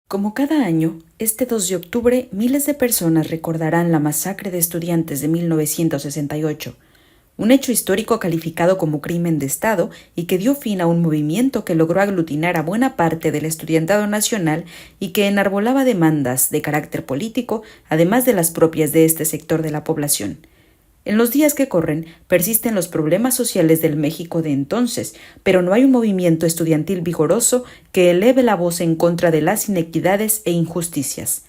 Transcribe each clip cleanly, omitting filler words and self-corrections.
Como cada año, este 2 de octubre miles de personas recordarán la masacre de estudiantes de 1968, un hecho histórico calificado como crimen de Estado y que dio fin a un movimiento que logró aglutinar a buena parte del estudiantado nacional y que enarbolaba demandas de carácter político, además de las propias de este sector de la población. En los días que corren persisten los problemas sociales del México de entonces, pero no hay un movimiento estudiantil vigoroso que eleve la voz en contra de las inequidades e injusticias.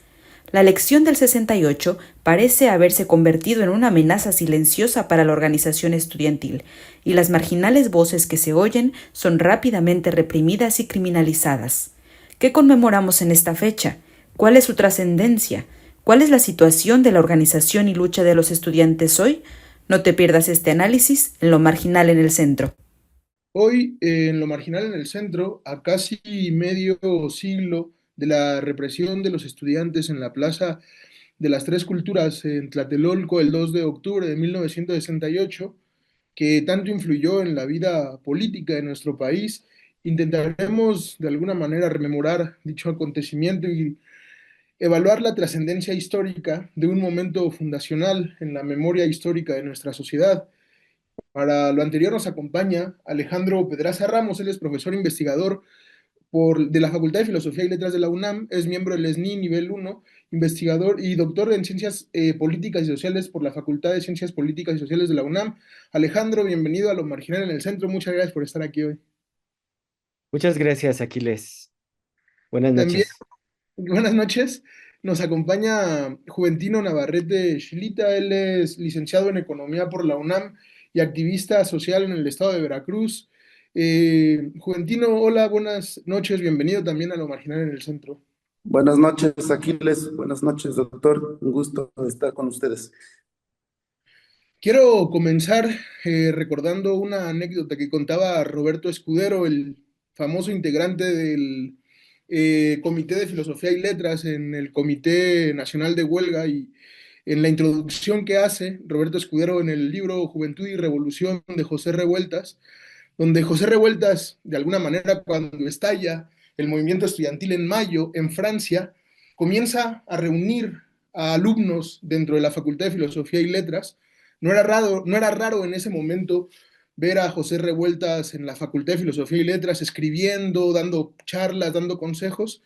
La elección del 68 parece haberse convertido en una amenaza silenciosa para la organización estudiantil, y las marginales voces que se oyen son rápidamente reprimidas y criminalizadas. ¿Qué conmemoramos en esta fecha? ¿Cuál es su trascendencia? ¿Cuál es la situación de la organización y lucha de los estudiantes hoy? No te pierdas este análisis en Lo Marginal en el Centro. Hoy, en lo marginal en el centro, a casi medio siglo de la represión de los estudiantes en la Plaza de las Tres Culturas en Tlatelolco el 2 de octubre de 1968, que tanto influyó en la vida política de nuestro país, intentaremos de alguna manera rememorar dicho acontecimiento y evaluar la trascendencia histórica de un momento fundacional en la memoria histórica de nuestra sociedad. Para lo anterior nos acompaña Alejandro Pedraza Ramos. Él es profesor investigador de la Facultad de Filosofía y Letras de la UNAM, es miembro del SNI nivel uno, investigador y doctor en Ciencias Políticas y Sociales por la Facultad de Ciencias Políticas y Sociales de la UNAM. Alejandro, bienvenido a Lo Marginal en el Centro. Muchas gracias por estar aquí hoy. Muchas gracias, Aquiles. Buenas También, noches. buenas noches. Nos acompaña Juventino Navarrete Chilita. Él es licenciado en Economía por la UNAM y activista social en el estado de Veracruz. Juventino, hola, buenas noches. Bienvenido también a Lo Marginal en el Centro. Buenas noches, Aquiles. Buenas noches, doctor. Un gusto estar con ustedes. Quiero comenzar recordando una anécdota que contaba Roberto Escudero, el famoso integrante del Comité de Filosofía y Letras en el Comité Nacional de Huelga, y en la introducción que hace Roberto Escudero en el libro Juventud y Revolución de José Revueltas, donde José Revueltas, de alguna manera, cuando estalla el movimiento estudiantil en mayo en Francia, comienza a reunir a alumnos dentro de la Facultad de Filosofía y Letras. No era raro en ese momento ver a José Revueltas en la Facultad de Filosofía y Letras escribiendo, dando charlas, dando consejos,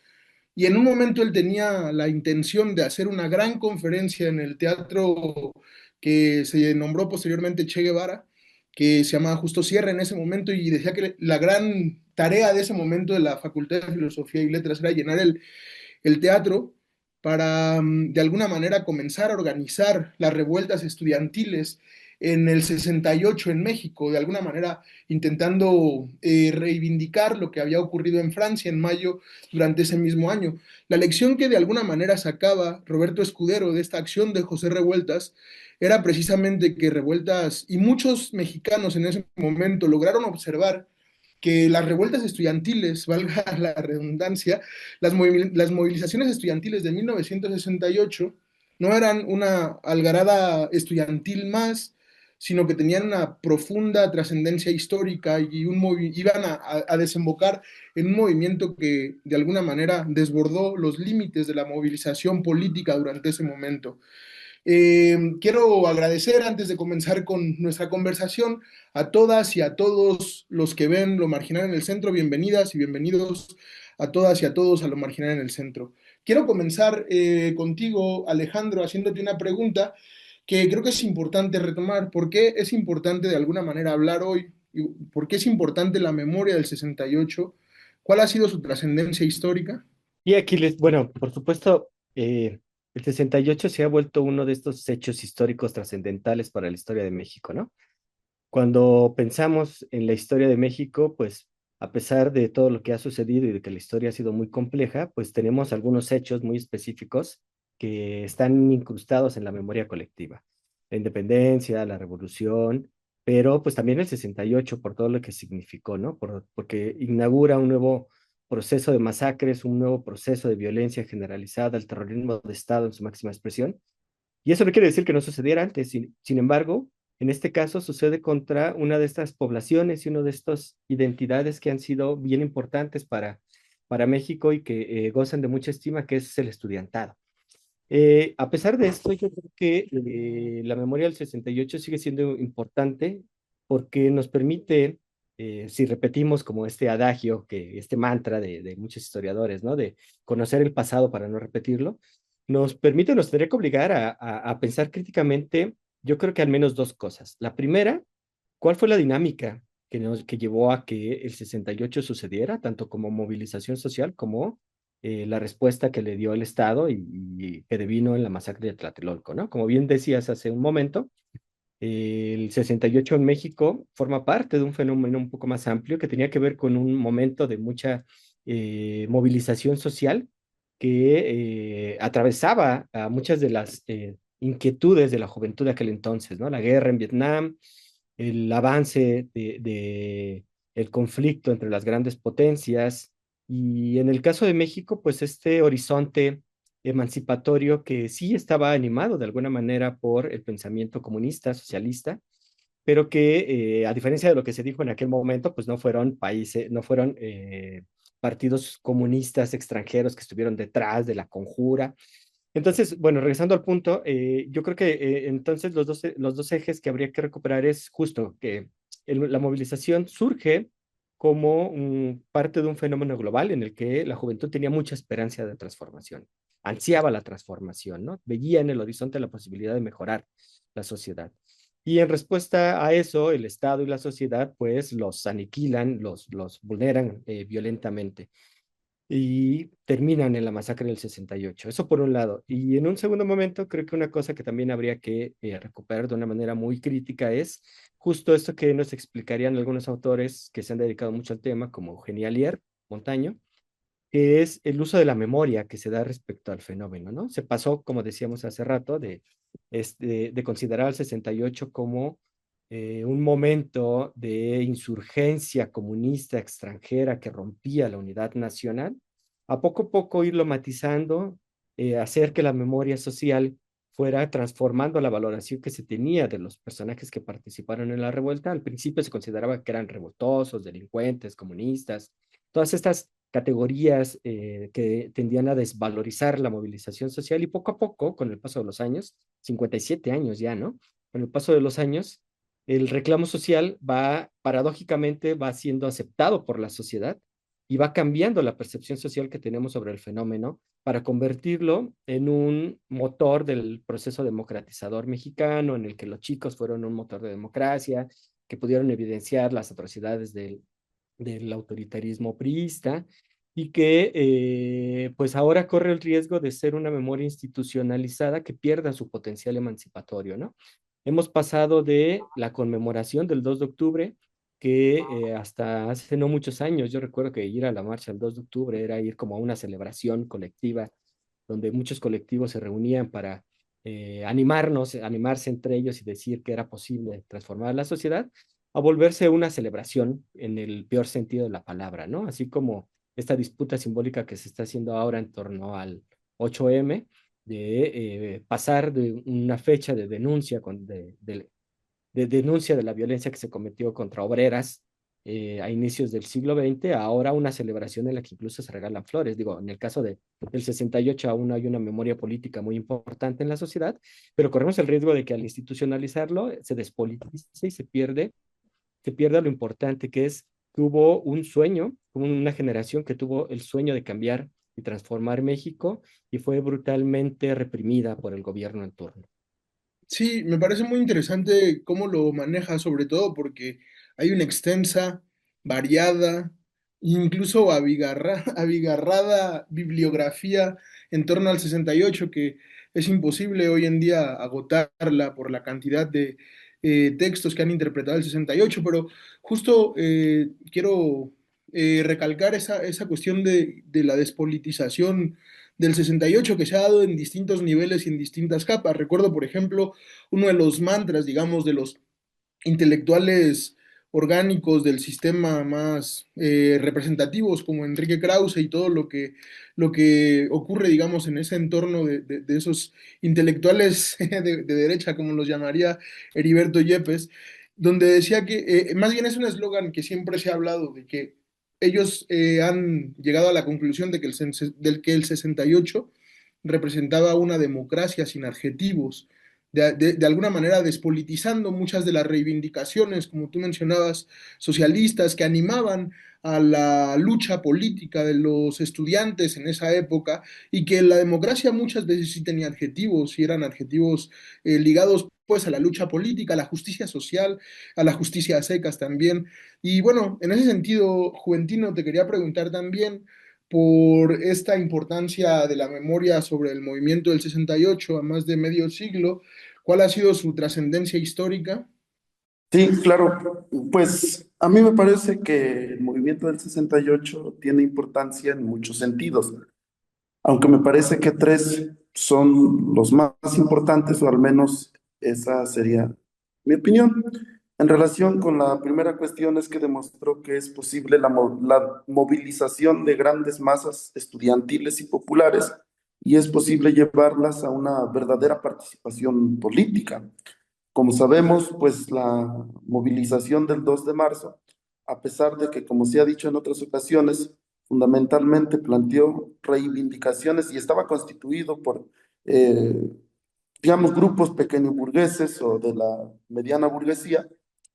y en un momento él tenía la intención de hacer una gran conferencia en el teatro que se nombró posteriormente Che Guevara, que se llamaba Justo Sierra en ese momento, y decía que la gran tarea de ese momento de la Facultad de Filosofía y Letras era llenar el teatro para, de alguna manera, comenzar a organizar las revueltas estudiantiles en el 68 en México, de alguna manera intentando reivindicar lo que había ocurrido en Francia en mayo durante ese mismo año. La lección que de alguna manera sacaba Roberto Escudero de esta acción de José Revueltas era precisamente que Revueltas y muchos mexicanos en ese momento lograron observar que las revueltas estudiantiles, valga la redundancia, las movilizaciones estudiantiles de 1968 no eran una algarada estudiantil más, sino que tenían una profunda trascendencia histórica y iban a desembocar en un movimiento que de alguna manera desbordó los límites de la movilización política durante ese momento. Quiero agradecer antes de comenzar con nuestra conversación a todas y a todos los que ven Lo Marginal en el Centro. Bienvenidas y bienvenidos a todas y a todos a Lo Marginal en el Centro. Quiero comenzar contigo, Alejandro, haciéndote una pregunta que creo que es importante retomar. ¿Por qué es importante de alguna manera hablar hoy? ¿Por qué es importante la memoria del 68? ¿Cuál ha sido su trascendencia histórica? Y Aquiles, bueno, por supuesto, el 68 se ha vuelto uno de estos hechos históricos trascendentales para la historia de México, ¿no? Cuando pensamos en la historia de México, pues a pesar de todo lo que ha sucedido y de que la historia ha sido muy compleja, pues tenemos algunos hechos muy específicos que están incrustados en la memoria colectiva. La independencia, la revolución, pero pues también el 68 por todo lo que significó, ¿no? Porque inaugura un nuevo proceso de masacres, un nuevo proceso de violencia generalizada, el terrorismo de Estado en su máxima expresión. Y eso no quiere decir que no sucediera antes. Sin embargo, en este caso sucede contra una de estas poblaciones y una de estas identidades que han sido bien importantes para México y que gozan de mucha estima, que es el estudiantado. A pesar de esto, yo creo que la memoria del 68 sigue siendo importante porque nos permite, si repetimos como este adagio, este mantra de muchos historiadores, ¿no? De conocer el pasado para no repetirlo, nos permite, nos tendría que obligar a pensar críticamente, yo creo que al menos dos cosas. La primera, ¿cuál fue la dinámica que llevó a que el 68 sucediera, tanto como movilización social como la respuesta que le dio el Estado y que devino en la masacre de Tlatelolco, ¿no? Como bien decías hace un momento, el 68 en México forma parte de un fenómeno un poco más amplio que tenía que ver con un momento de mucha movilización social que atravesaba a muchas de las inquietudes de la juventud de aquel entonces, ¿no? La guerra en Vietnam, el avance de el conflicto entre las grandes potencias y en el caso de México, pues este horizonte emancipatorio que sí estaba animado de alguna manera por el pensamiento comunista, socialista, pero que a diferencia de lo que se dijo en aquel momento, pues no fueron países, no fueron partidos comunistas extranjeros que estuvieron detrás de la conjura. Entonces, bueno, regresando al punto, yo creo que entonces los dos ejes que habría que recuperar es justo que la movilización surge como parte de un fenómeno global en el que la juventud tenía mucha esperanza de transformación, ansiaba la transformación, ¿no? Veía en el horizonte la posibilidad de mejorar la sociedad. Y en respuesta a eso, el Estado y la sociedad, pues, los aniquilan, los vulneran violentamente y terminan en la masacre del 68. Eso por un lado. Y en un segundo momento, creo que una cosa que también habría que recuperar de una manera muy crítica es justo esto que nos explicarían algunos autores que se han dedicado mucho al tema, como Eugenia Alier, Montaño, que es el uso de la memoria que se da respecto al fenómeno, ¿no? Se pasó, como decíamos hace rato, de considerar al 68 como un momento de insurgencia comunista extranjera que rompía la unidad nacional, a poco irlo matizando, hacer que la memoria social fuera transformando la valoración que se tenía de los personajes que participaron en la revuelta. Al principio se consideraba que eran revoltosos, delincuentes, comunistas, todas estas categorías que tendían a desvalorizar la movilización social y poco a poco, con el paso de los años, 57 años ya, ¿no? Con el paso de los años, el reclamo social paradójicamente, va siendo aceptado por la sociedad y va cambiando la percepción social que tenemos sobre el fenómeno para convertirlo en un motor del proceso democratizador mexicano, en el que los chicos fueron un motor de democracia, que pudieron evidenciar las atrocidades del autoritarismo priista y que pues ahora corre el riesgo de ser una memoria institucionalizada que pierda su potencial emancipatorio, ¿no? Hemos pasado de la conmemoración del 2 de octubre, que hasta hace no muchos años, yo recuerdo que ir a la marcha del 2 de octubre era ir como a una celebración colectiva, donde muchos colectivos se reunían para animarse entre ellos y decir que era posible transformar la sociedad, a volverse una celebración en el peor sentido de la palabra, ¿no? Así como esta disputa simbólica que se está haciendo ahora en torno al 8M, de pasar de una fecha de denuncia, de denuncia de la violencia que se cometió contra obreras a inicios del siglo XX, a ahora una celebración en la que incluso se regalan flores. Digo, en el caso del 68 aún hay una memoria política muy importante en la sociedad, pero corremos el riesgo de que al institucionalizarlo se despolitice y se pierda lo importante que es que hubo un sueño, hubo una generación que tuvo el sueño de cambiar y transformar México y fue brutalmente reprimida por el gobierno en turno. Sí, me parece muy interesante cómo lo maneja, sobre todo porque hay una extensa, variada, incluso abigarrada bibliografía en torno al 68 que es imposible hoy en día agotarla por la cantidad de textos que han interpretado el 68, pero justo quiero recalcar esa cuestión de la despolitización del 68 que se ha dado en distintos niveles y en distintas capas. Recuerdo, por ejemplo, uno de los mantras, digamos, de los intelectuales orgánicos del sistema más representativos como Enrique Krause y todo lo que ocurre, digamos, en ese entorno de esos intelectuales de derecha, como los llamaría Heriberto Yepes, donde decía que más bien es un eslogan que siempre se ha hablado de que ellos han llegado a la conclusión de que del que el 68 representaba una democracia sin adjetivos, de alguna manera despolitizando muchas de las reivindicaciones, como tú mencionabas, socialistas que animaban a la lucha política de los estudiantes en esa época y que la democracia muchas veces sí tenía adjetivos y eran adjetivos ligados pues a la lucha política, a la justicia social, a la justicia a secas también. Y bueno, en ese sentido, Juventino, te quería preguntar también por esta importancia de la memoria sobre el movimiento del 68 a más de medio siglo. ¿Cuál ha sido su trascendencia histórica? Sí, claro. Pues a mí me parece que el movimiento del 68 tiene importancia en muchos sentidos, aunque me parece que tres son los más importantes, o al menos esa sería mi opinión. En relación con la primera cuestión es que demostró que es posible la movilización de grandes masas estudiantiles y populares y es posible llevarlas a una verdadera participación política. Como sabemos, pues la movilización del 2 de marzo, a pesar de que, como se ha dicho en otras ocasiones, fundamentalmente planteó reivindicaciones y estaba constituido por, eh, digamos, grupos pequeño burgueses o de la mediana burguesía,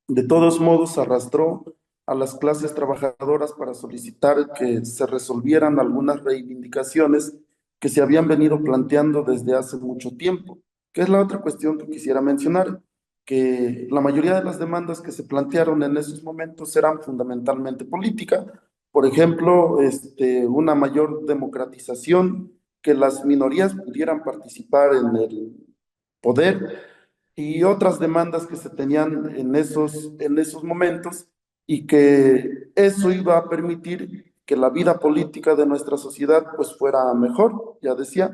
de todos modos arrastró a las clases trabajadoras para solicitar que se resolvieran algunas reivindicaciones que se habían venido planteando desde hace mucho tiempo, que es la otra cuestión que quisiera mencionar, que la mayoría de las demandas que se plantearon en esos momentos eran fundamentalmente política. Por ejemplo, una mayor democratización, que las minorías pudieran participar en el poder y otras demandas que se tenían en esos momentos y que eso iba a permitir que la vida política de nuestra sociedad pues fuera mejor, ya decía.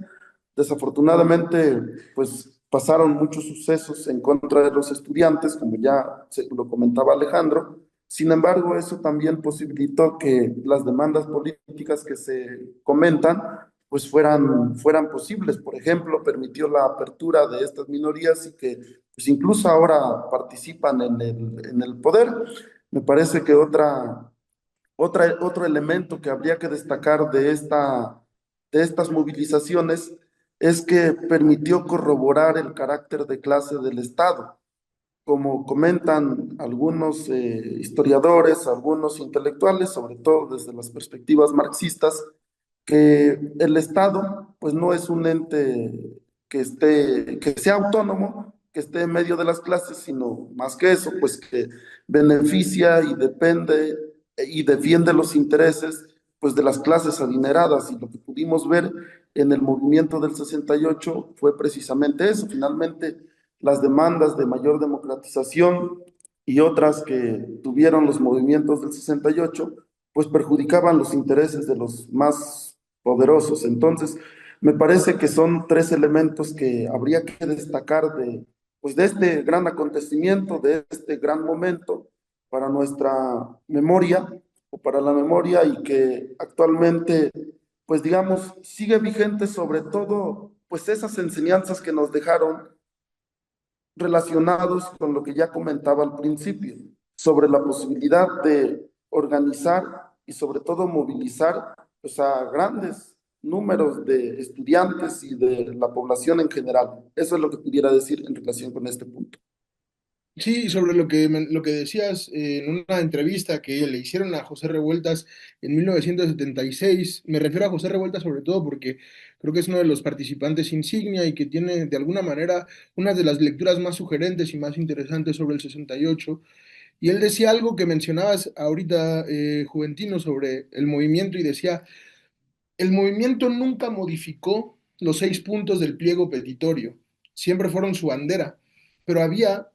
Desafortunadamente pues pasaron muchos sucesos en contra de los estudiantes, como ya lo comentaba Alejandro. Sin embargo, eso también posibilitó que las demandas políticas que se comentan pues fueran posibles. Por ejemplo, permitió la apertura de estas minorías y que pues incluso ahora participan en el poder. Me parece que otro elemento que habría que destacar de estas movilizaciones es que permitió corroborar el carácter de clase del Estado. Como comentan algunos historiadores, algunos intelectuales, sobre todo desde las perspectivas marxistas, que el Estado pues no es un ente que sea autónomo, que esté en medio de las clases, sino más que eso, pues que beneficia y depende y defiende los intereses pues de las clases adineradas, y lo que pudimos ver en el movimiento del 68 fue precisamente eso. Finalmente las demandas de mayor democratización y otras que tuvieron los movimientos del 68 pues perjudicaban los intereses de los más poderosos. Entonces, me parece que son tres elementos que habría que destacar pues de este gran acontecimiento, de este gran momento para nuestra memoria o para la memoria, y que actualmente, pues digamos, sigue vigente sobre todo, pues esas enseñanzas que nos dejaron relacionados con lo que ya comentaba al principio, sobre la posibilidad de organizar y sobre todo movilizar pues, a grandes números de estudiantes y de la población en general. Eso es lo que pudiera decir en relación con este punto. Sí, sobre lo que decías en una entrevista que le hicieron a José Revueltas en 1976, me refiero a José Revueltas sobre todo porque creo que es uno de los participantes insignia y que tiene de alguna manera una de las lecturas más sugerentes y más interesantes sobre el 68. Y él decía algo que mencionabas ahorita, Juventino, sobre el movimiento y decía, el movimiento nunca modificó los 6 puntos del pliego petitorio, siempre fueron su bandera, pero había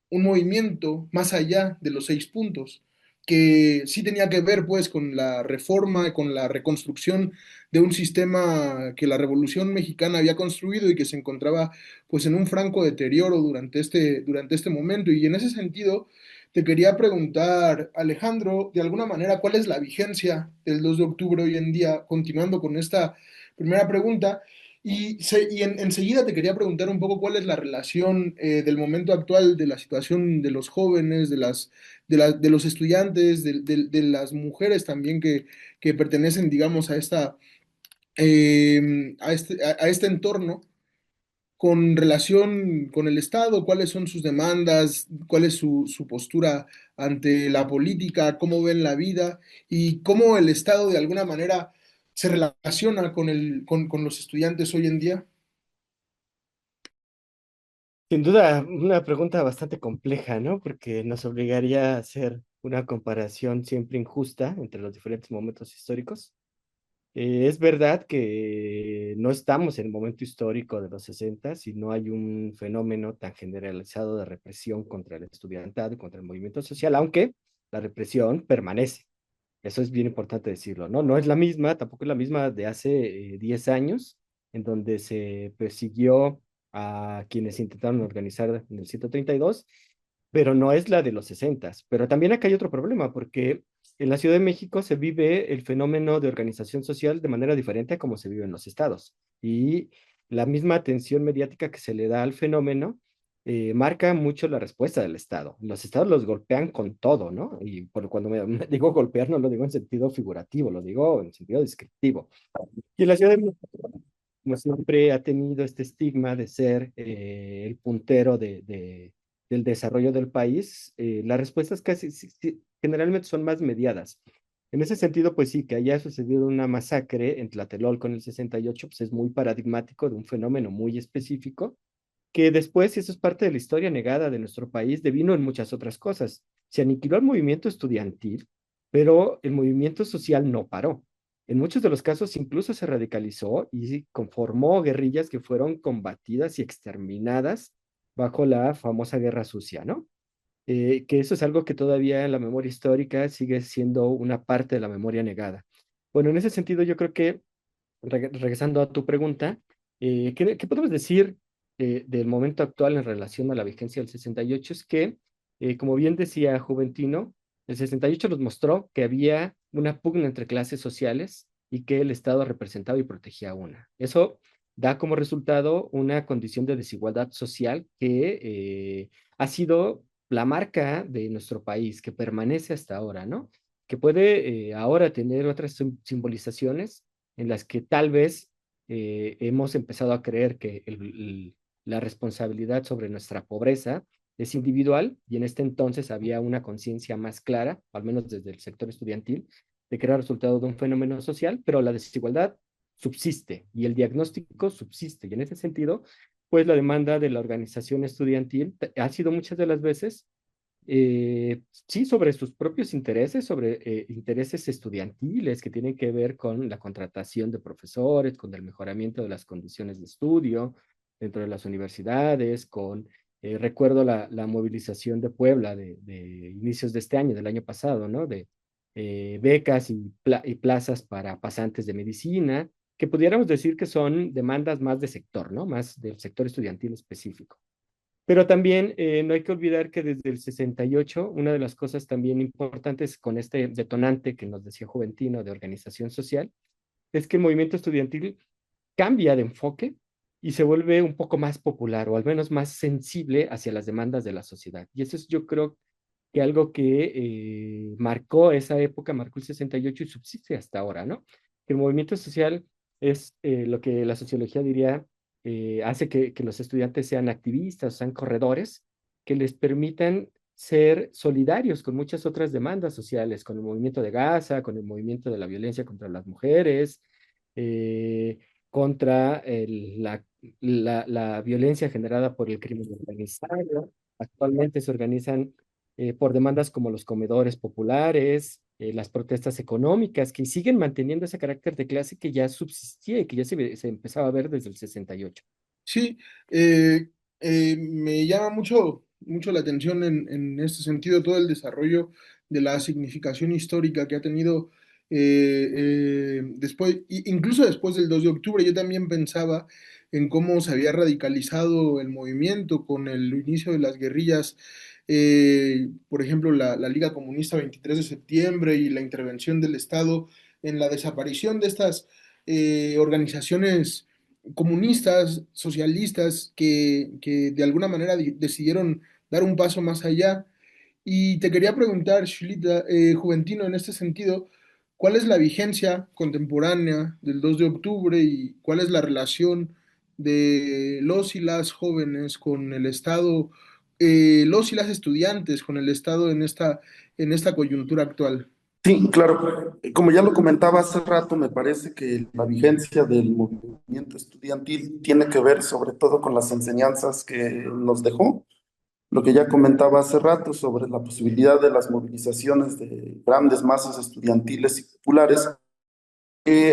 un movimiento más allá de los 6 puntos. que sí tenía que ver pues con la reforma, con la reconstrucción de un sistema que la Revolución Mexicana había construido y que se encontraba pues en un franco deterioro durante este momento. Y en ese sentido, te quería preguntar, Alejandro, de alguna manera, ¿cuál es la vigencia del 2 de octubre hoy en día? Continuando con esta primera pregunta. Enseguida te quería preguntar un poco cuál es la relación del momento actual de la situación de los jóvenes, de los estudiantes, de las mujeres también que pertenecen, digamos, a este entorno con relación con el Estado, cuáles son sus demandas, cuál es su postura ante la política, cómo ven la vida y cómo el Estado de alguna manera se relaciona con los estudiantes hoy en día. Sin duda, una pregunta bastante compleja, ¿no? Porque nos obligaría a hacer una comparación siempre injusta entre los diferentes momentos históricos. Es verdad que no estamos en el momento histórico de los 60 y no hay un fenómeno tan generalizado de represión contra el estudiantado y contra el movimiento social, aunque la represión permanece. Eso es bien importante decirlo, ¿no? No es la misma, tampoco es la misma de hace 10 años, en donde se persiguió a quienes intentaron organizar en el 132, pero no es la de los 60. Pero también acá hay otro problema, porque en la Ciudad de México se vive el fenómeno de organización social de manera diferente a como se vive en los estados. Y la misma atención mediática que se le da al fenómeno marca mucho la respuesta del Estado. Los estados los golpean con todo, ¿no? Y cuando me digo golpear, no lo digo en sentido figurativo, lo digo en sentido descriptivo. Y la Ciudad de México, como siempre, ha tenido este estigma de ser el puntero del desarrollo del país. Las respuestas casi generalmente son más mediadas. En ese sentido, pues sí, que haya sucedido una masacre en Tlatelolco en el 68, pues es muy paradigmático de un fenómeno muy específico que después, y eso es parte de la historia negada de nuestro país, devino en muchas otras cosas. Se aniquiló el movimiento estudiantil, pero el movimiento social no paró. En muchos de los casos incluso se radicalizó y conformó guerrillas que fueron combatidas y exterminadas bajo la famosa Guerra Sucia, ¿no? Que eso es algo que todavía en la memoria histórica sigue siendo una parte de la memoria negada. Bueno, en ese sentido yo creo que regresando a tu pregunta, ¿qué podemos decir del momento actual en relación a la vigencia del 68? Es que, como bien decía Juventino, el 68 nos mostró que había una pugna entre clases sociales y que el Estado representaba y protegía una. Eso da como resultado una condición de desigualdad social que ha sido la marca de nuestro país, que permanece hasta ahora, ¿no? Que puede ahora tener otras simbolizaciones en las que tal vez hemos empezado a creer que la responsabilidad sobre nuestra pobreza es individual y en este entonces había una conciencia más clara, al menos desde el sector estudiantil, de que era resultado de un fenómeno social, pero la desigualdad subsiste y el diagnóstico subsiste. Y en ese sentido, pues la demanda de la organización estudiantil ha sido muchas de las veces sí, sobre sus propios intereses, sobre intereses estudiantiles que tienen que ver con la contratación de profesores, con el mejoramiento de las condiciones de estudio dentro de las universidades, recuerdo la movilización de Puebla de inicios de este año, del año pasado, ¿no? De becas y plazas para pasantes de medicina, que pudiéramos decir que son demandas más de sector, ¿no? Más del sector estudiantil específico. Pero también no hay que olvidar que desde el 68, una de las cosas también importantes con este detonante que nos decía Juventino de organización social, es que el movimiento estudiantil cambia de enfoque y se vuelve un poco más popular o al menos más sensible hacia las demandas de la sociedad. Y eso es, yo creo, que algo que marcó esa época, marcó el 68 y subsiste hasta ahora, ¿no? El movimiento social es lo que la sociología diría, hace que los estudiantes sean activistas, sean corredores, que les permitan ser solidarios con muchas otras demandas sociales, con el movimiento de Gaza, con el movimiento de la violencia contra las mujeres, eh, contra la violencia generada por el crimen organizado. Actualmente se organizan por demandas como los comedores populares, las protestas económicas, que siguen manteniendo ese carácter de clase que ya subsistía y que ya se empezaba a ver desde el 68. Sí, me llama mucho la atención en este sentido todo el desarrollo de la significación histórica que ha tenido después, incluso después del 2 de octubre. Yo también pensaba en cómo se había radicalizado el movimiento con el inicio de las guerrillas, por ejemplo, la Liga Comunista 23 de septiembre y la intervención del Estado en la desaparición de estas organizaciones comunistas, socialistas, que de alguna manera decidieron dar un paso más allá. Y te quería preguntar, Shulita, Juventino, en este sentido, ¿cuál es la vigencia contemporánea del 2 de octubre y cuál es la relación de los y las jóvenes con el Estado, los y las estudiantes con el Estado en esta coyuntura actual? Sí, claro. Como ya lo comentaba hace rato, me parece que la vigencia del movimiento estudiantil tiene que ver sobre todo con las enseñanzas que nos dejó. Lo que ya comentaba hace rato sobre la posibilidad de las movilizaciones de grandes masas estudiantiles y populares.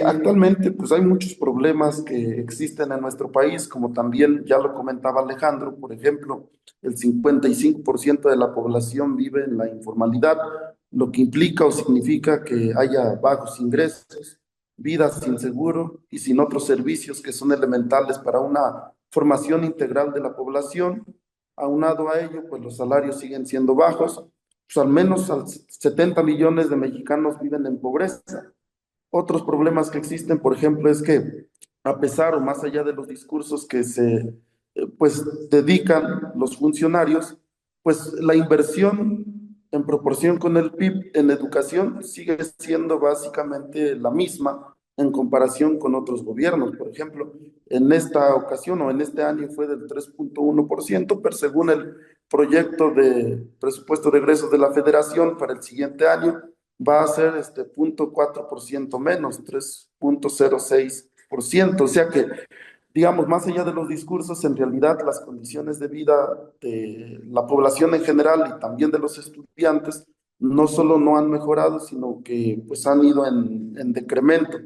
Actualmente, pues hay muchos problemas que existen en nuestro país, como también ya lo comentaba Alejandro. Por ejemplo, el 55% de la población vive en la informalidad, lo que implica o significa que haya bajos ingresos, vidas sin seguro y sin otros servicios que son elementales para una formación integral de la población. Aunado a ello, pues los salarios siguen siendo bajos, pues al menos 70 millones de mexicanos viven en pobreza. Otros problemas que existen, por ejemplo, es que a pesar o más allá de los discursos que se pues dedican los funcionarios, pues la inversión en proporción con el PIB en educación sigue siendo básicamente la misma en comparación con otros gobiernos. Por ejemplo, en esta ocasión o en este año fue del 3,1%, pero según el proyecto de presupuesto de egresos de la Federación para el siguiente año, va a ser 0,4% menos, 3,06%. O sea que, digamos, más allá de los discursos, en realidad las condiciones de vida de la población en general y también de los estudiantes no solo no han mejorado, sino que pues han ido en decremento.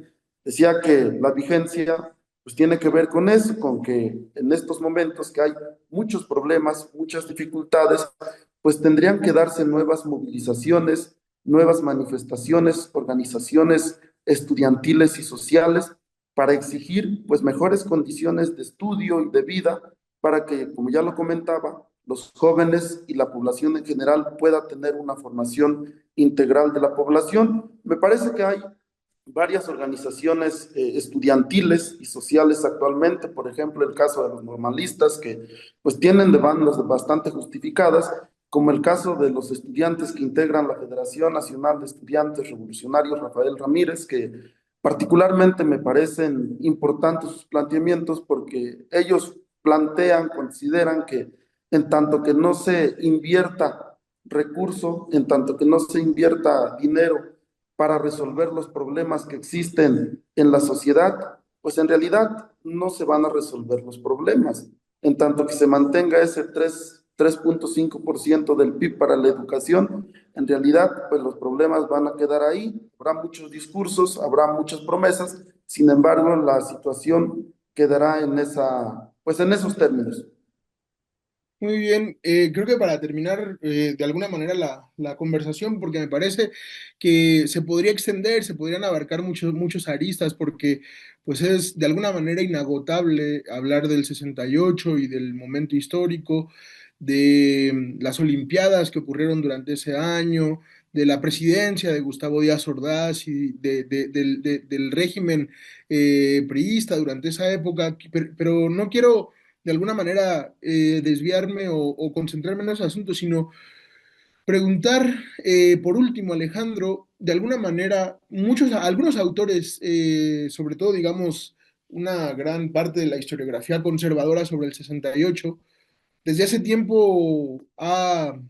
Decía que la vigencia pues tiene que ver con eso, con que en estos momentos que hay muchos problemas, muchas dificultades, pues tendrían que darse nuevas movilizaciones, nuevas manifestaciones, organizaciones estudiantiles y sociales para exigir pues mejores condiciones de estudio y de vida para que, como ya lo comentaba, los jóvenes y la población en general pueda tener una formación integral de la población. Me parece que hay varias organizaciones estudiantiles y sociales actualmente, por ejemplo, el caso de los normalistas, que pues tienen demandas bastante justificadas, como el caso de los estudiantes que integran la Federación Nacional de Estudiantes Revolucionarios Rafael Ramírez, que particularmente me parecen importantes sus planteamientos porque ellos plantean, consideran que en tanto que no se invierta recurso, en tanto que no se invierta dinero para resolver los problemas que existen en la sociedad, pues en realidad no se van a resolver los problemas. En tanto que se mantenga ese 3,5% del PIB para la educación, en realidad pues los problemas van a quedar ahí. Habrá muchos discursos, habrá muchas promesas, sin embargo la situación quedará en esa, pues en esos términos. Muy bien, creo que para terminar de alguna manera la conversación, porque me parece que se podría extender, se podrían abarcar muchos aristas, porque pues es de alguna manera inagotable hablar del 68 y del momento histórico, de las Olimpiadas que ocurrieron durante ese año, de la presidencia de Gustavo Díaz Ordaz y del régimen priista durante esa época, pero no quiero de alguna manera desviarme o concentrarme en esos asuntos, sino preguntar, por último, Alejandro, de alguna manera, algunos autores, sobre todo, digamos, una gran parte de la historiografía conservadora sobre el 68, desde hace tiempo ha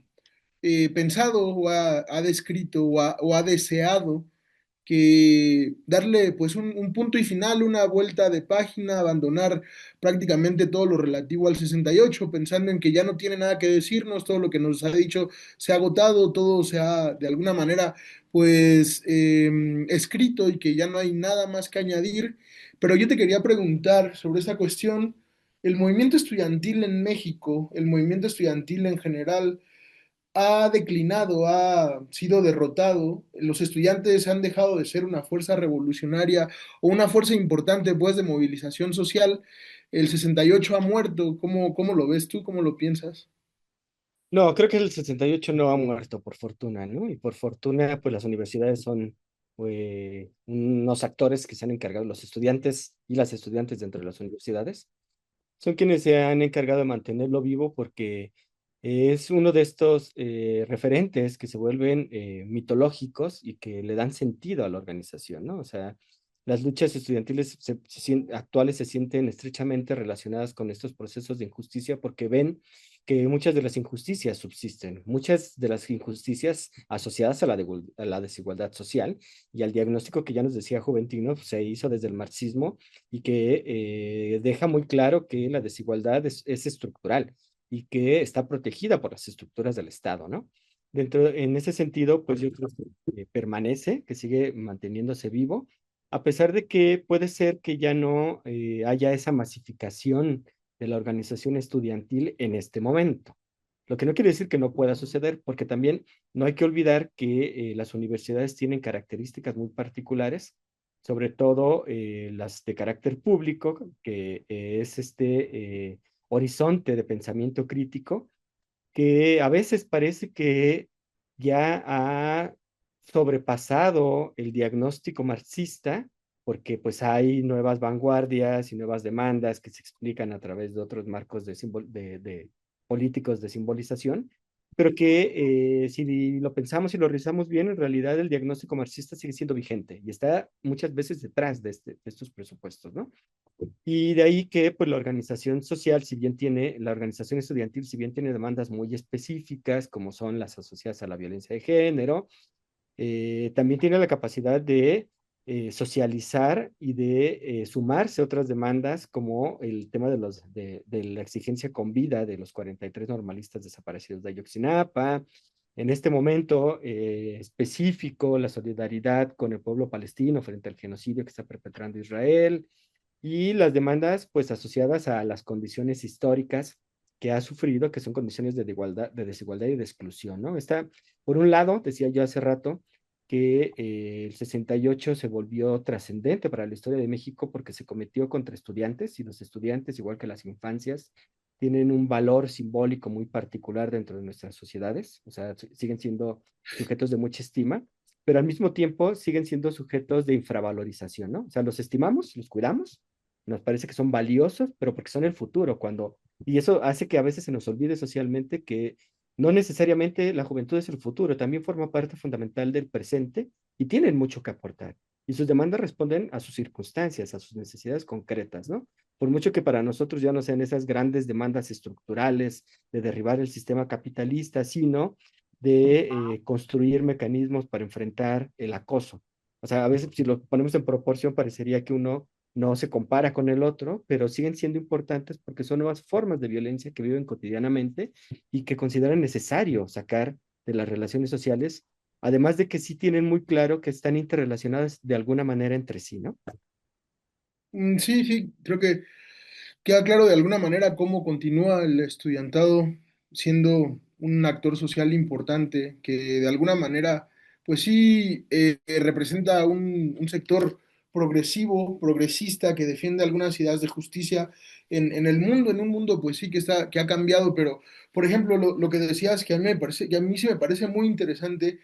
pensado ha descrito o ha deseado que darle pues un punto y final, una vuelta de página, abandonar prácticamente todo lo relativo al 68, pensando en que ya no tiene nada que decirnos, todo lo que nos ha dicho se ha agotado, todo se ha de alguna manera pues escrito y que ya no hay nada más que añadir. Pero yo te quería preguntar sobre esa cuestión, el movimiento estudiantil en México, el movimiento estudiantil en general, ha declinado, ha sido derrotado. Los estudiantes han dejado de ser una fuerza revolucionaria o una fuerza importante, pues, de movilización social. El 68 ha muerto. ¿Cómo lo ves tú? ¿Cómo lo piensas? No, creo que el 68 no ha muerto, por fortuna, ¿no? Y por fortuna, pues las universidades son unos actores que se han encargado, los estudiantes y las estudiantes dentro de las universidades, son quienes se han encargado de mantenerlo vivo porque es uno de estos referentes que se vuelven mitológicos y que le dan sentido a la organización, ¿no? O sea, las luchas estudiantiles actuales se sienten estrechamente relacionadas con estos procesos de injusticia porque ven que muchas de las injusticias subsisten, muchas de las injusticias asociadas a a la desigualdad social y al diagnóstico que ya nos decía Juventino, pues, se hizo desde el marxismo y que deja muy claro que la desigualdad es estructural y que está protegida por las estructuras del Estado, ¿no? En ese sentido, pues yo creo que permanece, que sigue manteniéndose vivo, a pesar de que puede ser que ya no haya esa masificación de la organización estudiantil en este momento. Lo que no quiere decir que no pueda suceder, porque también no hay que olvidar que las universidades tienen características muy particulares, sobre todo las de carácter público, que es este horizonte de pensamiento crítico, que a veces parece que ya ha sobrepasado el diagnóstico marxista, porque pues hay nuevas vanguardias y nuevas demandas que se explican a través de otros marcos de políticos de simbolización, pero que si lo pensamos y lo revisamos bien, en realidad el diagnóstico marxista sigue siendo vigente y está muchas veces detrás de estos presupuestos, ¿no? Y de ahí que pues la organización social, si bien tiene, la organización estudiantil, si bien tiene demandas muy específicas, como son las asociadas a la violencia de género, también tiene la capacidad de socializar y de sumarse a otras demandas, como el tema de la exigencia con vida de los 43 normalistas desaparecidos de Ayotzinapa. En este momento específico, la solidaridad con el pueblo palestino frente al genocidio que está perpetrando Israel y las demandas pues asociadas a las condiciones históricas que ha sufrido, que son condiciones de desigualdad y de exclusión, ¿no? Está, por un lado, decía yo hace rato, que el 68 se volvió trascendente para la historia de México porque se cometió contra estudiantes y los estudiantes, igual que las infancias, tienen un valor simbólico muy particular dentro de nuestras sociedades, o sea, siguen siendo sujetos de mucha estima, pero al mismo tiempo siguen siendo sujetos de infravalorización, ¿no? O sea, los estimamos, los cuidamos, nos parece que son valiosos, pero porque son el futuro, y eso hace que a veces se nos olvide socialmente que no necesariamente la juventud es el futuro, también forma parte fundamental del presente y tienen mucho que aportar. Y sus demandas responden a sus circunstancias, a sus necesidades concretas, ¿no? Por mucho que para nosotros ya no sean esas grandes demandas estructurales de derribar el sistema capitalista, sino de construir mecanismos para enfrentar el acoso. O sea, a veces si lo ponemos en proporción parecería que uno no se compara con el otro, pero siguen siendo importantes porque son nuevas formas de violencia que viven cotidianamente y que consideran necesario sacar de las relaciones sociales, además de que sí tienen muy claro que están interrelacionadas de alguna manera entre sí, ¿no? Sí, sí, creo que queda claro de alguna manera cómo continúa el estudiantado siendo un actor social importante, que de alguna manera, pues sí, representa un sector progresivo, progresista, que defiende algunas ideas de justicia en el mundo, en un mundo, pues sí, que ha cambiado, pero, por ejemplo, lo que decías, que a mí me parece, que a mí sí me parece muy interesante,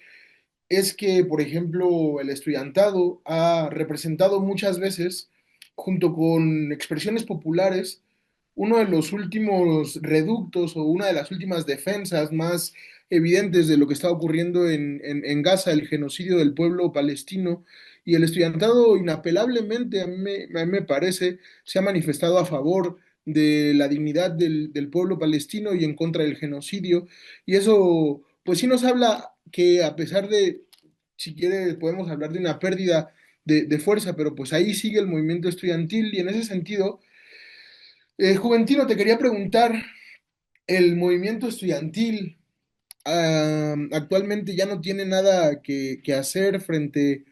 es que, por ejemplo, el estudiantado ha representado muchas veces, junto con expresiones populares, uno de los últimos reductos o una de las últimas defensas más evidentes de lo que está ocurriendo en Gaza, el genocidio del pueblo palestino. Y el estudiantado, inapelablemente, a mí me parece, se ha manifestado a favor de la dignidad del pueblo palestino y en contra del genocidio. Y eso, pues sí nos habla que a pesar de, si quiere, podemos hablar de una pérdida de fuerza, pero pues ahí sigue el movimiento estudiantil y en ese sentido, Juventino, te quería preguntar, el movimiento estudiantil actualmente ya no tiene nada que hacer frente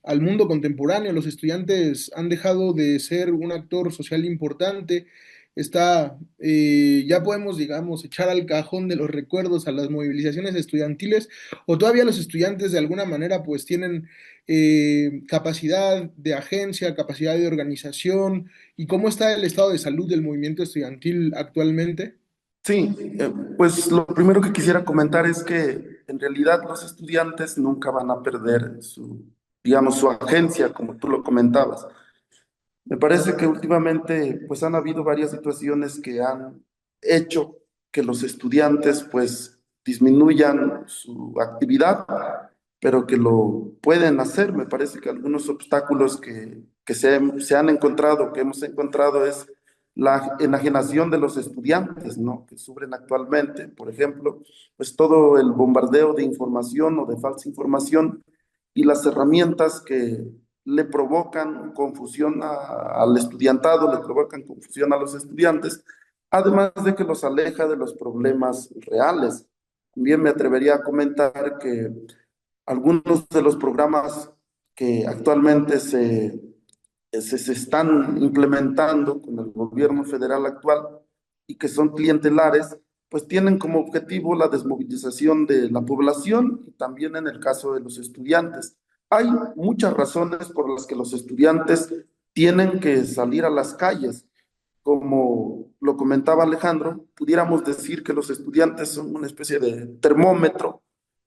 al mundo contemporáneo. Los estudiantes han dejado de ser un actor social importante. ya podemos, digamos, echar al cajón de los recuerdos a las movilizaciones estudiantiles, o todavía los estudiantes de alguna manera pues tienen capacidad de agencia, capacidad de organización, y cómo está el estado de salud del movimiento estudiantil actualmente. Sí, pues lo primero que quisiera comentar es que en realidad los estudiantes nunca van a perder digamos, su agencia, como tú lo comentabas. Me parece que últimamente pues han habido varias situaciones que han hecho que los estudiantes pues disminuyan su actividad, pero que lo pueden hacer. Me parece que algunos obstáculos que se han encontrado, que hemos encontrado es la enajenación de los estudiantes, ¿no? Que sufren actualmente, por ejemplo, pues todo el bombardeo de información o de falsa información y las herramientas que le provocan confusión al estudiantado, le provocan confusión a los estudiantes, además de que los aleja de los problemas reales. También me atrevería a comentar que algunos de los programas que actualmente se están implementando con el gobierno federal actual y que son clientelares, pues tienen como objetivo la desmovilización de la población y también en el caso de los estudiantes. Hay muchas razones por las que los estudiantes tienen que salir a las calles. Como lo comentaba Alejandro, pudiéramos decir que los estudiantes son una especie de termómetro,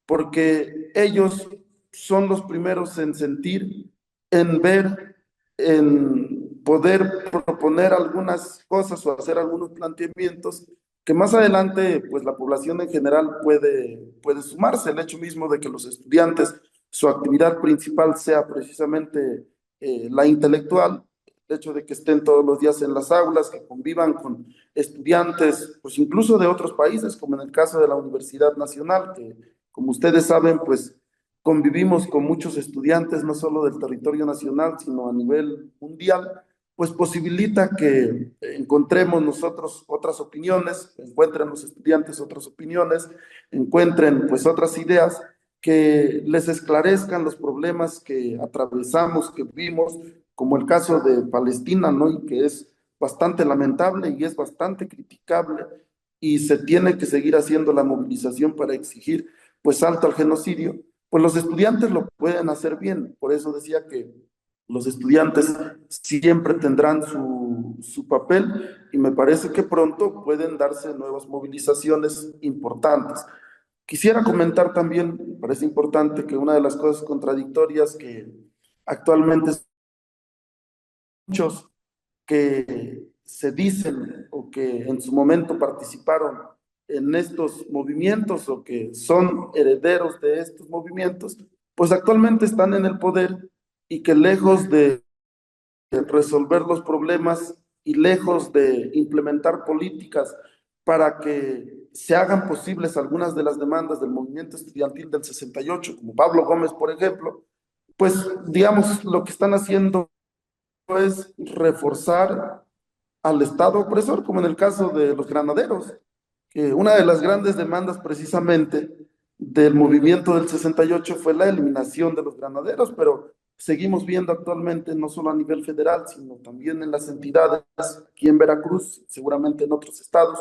porque ellos son los primeros en sentir, en ver, en poder proponer algunas cosas o hacer algunos planteamientos que más adelante, pues la población en general puede sumarse. El hecho mismo de que los estudiantes, su actividad principal sea precisamente la intelectual, el hecho de que estén todos los días en las aulas, que convivan con estudiantes, pues incluso de otros países, como en el caso de la Universidad Nacional, que como ustedes saben, pues convivimos con muchos estudiantes, no solo del territorio nacional, sino a nivel mundial, pues posibilita que encontremos nosotros otras opiniones, encuentren los estudiantes otras opiniones, encuentren pues otras ideas que les esclarezcan los problemas que atravesamos, que vimos, como el caso de Palestina, ¿no? Y que es bastante lamentable y es bastante criticable y se tiene que seguir haciendo la movilización para exigir pues alto al genocidio, pues los estudiantes lo pueden hacer bien. Por eso decía que los estudiantes siempre tendrán su papel y me parece que pronto pueden darse nuevas movilizaciones importantes. Quisiera comentar también, me parece importante que una de las cosas contradictorias que actualmente muchos que se dicen o que en su momento participaron en estos movimientos o que son herederos de estos movimientos, pues actualmente están en el poder y que lejos de resolver los problemas y lejos de implementar políticas para que se hagan posibles algunas de las demandas del movimiento estudiantil del 68, como Pablo Gómez, por ejemplo, pues digamos, lo que están haciendo es reforzar al Estado opresor, como en el caso de los granaderos, que una de las grandes demandas precisamente del movimiento del 68 fue la eliminación de los granaderos, pero seguimos viendo actualmente, no solo a nivel federal, sino también en las entidades, aquí en Veracruz, seguramente en otros estados,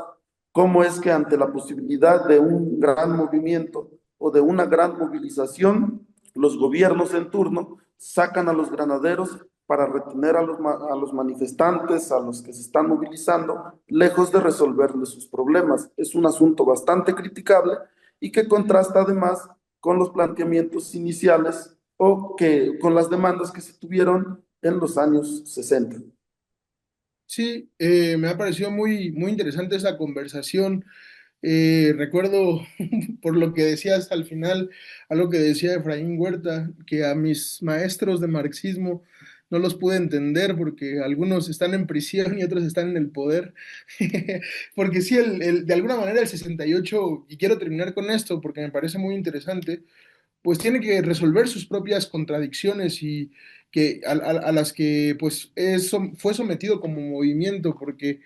cómo es que ante la posibilidad de un gran movimiento o de una gran movilización, los gobiernos en turno sacan a los granaderos para retener a los manifestantes, a los que se están movilizando, lejos de resolverles sus problemas. Es un asunto bastante criticable y que contrasta además con los planteamientos iniciales o que con las demandas que se tuvieron en los años 60. Sí, me ha parecido muy interesante esa conversación. Recuerdo, por lo que decías al final, algo que decía Efraín Huerta, que a mis maestros de marxismo no los pude entender porque algunos están en prisión y otros están en el poder. Porque sí, de alguna manera el 68, y quiero terminar con esto porque me parece muy interesante, pues tiene que resolver sus propias contradicciones y a las que pues fue sometido como movimiento, porque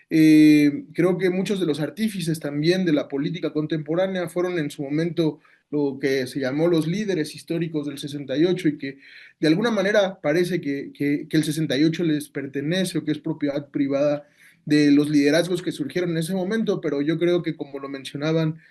creo que muchos de los artífices también de la política contemporánea fueron en su momento lo que se llamó los líderes históricos del 68 y que de alguna manera parece que el 68 les pertenece o que es propiedad privada de los liderazgos que surgieron en ese momento, pero yo creo que como lo mencionaban,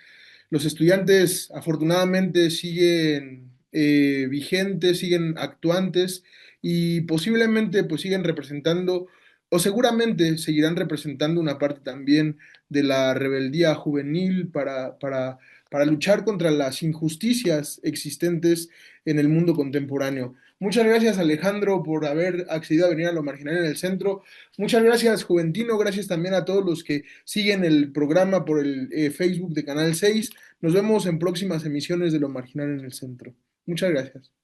los estudiantes afortunadamente siguen vigentes, siguen actuantes y posiblemente pues siguen representando o seguramente seguirán representando una parte también de la rebeldía juvenil para luchar contra las injusticias existentes en el mundo contemporáneo. Muchas gracias Alejandro por haber accedido a venir a Lo Marginal en el Centro. Muchas gracias Juventino, gracias también a todos los que siguen el programa por el Facebook de Canal 6. Nos vemos en próximas emisiones de Lo Marginal en el Centro. Muchas gracias.